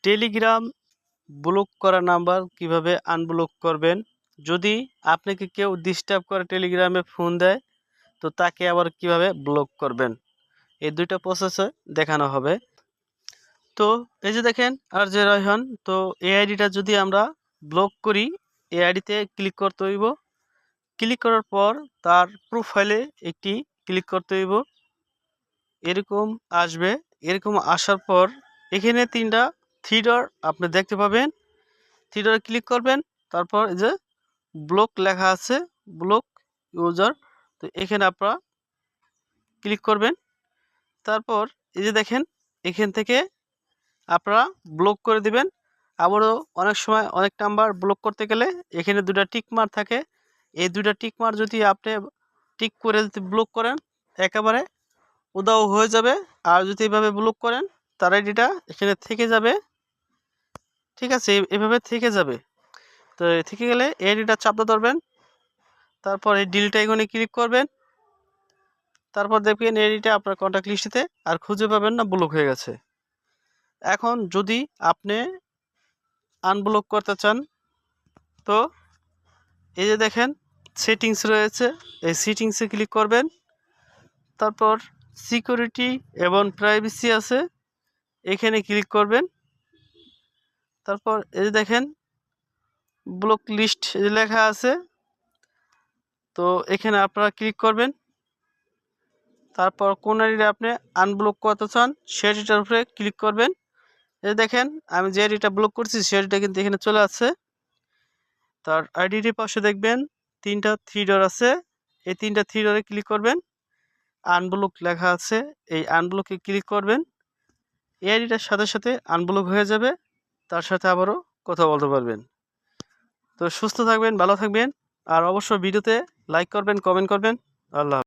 Telegram block করা number কিভাবে unblock করবেন। যদি আপনাকে কেউ ডিস্টার্ব করে টেলিগ্রামে ফোন দেয়, তো তাকে আবার কিভাবে ব্লক করবেন, এই দুইটা প্রসেসে দেখানো হবে। তো এই যে দেখেন আর যে রায়হান, তো এই আইডিটা যদি আমরা ব্লক করি, এই আইডিতে ক্লিক করতে হইব। ক্লিক করার পর তার প্রোফাইলে একটি ক্লিক করতে হইব। এরকম আসবে। এরকম আসার পর এখানে তিনটা থ্রি ডট আপনি দেখতে পাবেন। থ্রি ডটে ক্লিক করবেন, তারপর এই যে ব্লক লেখা আছে, ব্লক ইউজার, তো এখানে আপনারা ক্লিক করবেন। তারপর এই যে দেখেন এখান থেকে আপনারা ব্লক করে দিবেন। আবারও অনেক সময় অনেক নাম্বার ব্লক করতে গেলে এখানে দুটা টিক মার থাকে। এই দুটা টিক মার যদি আপনি টিক করে যদি ব্লক করেন, একেবারে উধাও হয়ে যাবে। আর যদি এভাবে ব্লক করেন, তার আইডিটা এখানে থেকে যাবে। ঠিক আছে, এভাবে থেকে যাবে। তো থেকে গেলে এই আইডিটা চাপতে ধরবেন, তারপর এই ডিলিট আইকনে ক্লিক করবেন। তারপর দেখবেন এই আইডিটা আপনার কন্ট্যাক্ট লিস্টে আর খুঁজে পাবেন না, ব্লক হয়ে গেছে। এখন যদি আপনি আনব্লক করতে চান, তো এই যে দেখেন সেটিংস রয়েছে, এই সেটিংসে ক্লিক করবেন। তারপর সিকিউরিটি এবং প্রাইভেসি আছে, এখানে ক্লিক করবেন। তারপর এই যে দেখেন ব্লক লিস্ট লেখা আছে, তো এখানে আপনারা ক্লিক করবেন। তারপর কোন আইডিটা আপনি আনব্লক করতে চান সেটার উপরে ক্লিক করবেন। এই দেখেন আমি যে আইডিটা ব্লক করছি সেই আইডিটা কিন্তু এখানে চলে আসছে। তার আইডিটির পাশে দেখবেন তিনটা থ্রি ডট আছে, এই তিনটা থ্রি ডটে ক্লিক করবেন। আনব্লক লেখা আছে, এই আনব্লকে ক্লিক করবেন। এই আইডিটার সাথে সাথে আনব্লক হয়ে যাবে, তার সাথে আবারও কথা বলতে পারবেন। তো সুস্থ থাকবেন, ভালো থাকবেন, আর অবশ্যই ভিডিওতে লাইক করবেন, কমেন্ট করবেন। আল্লাহ।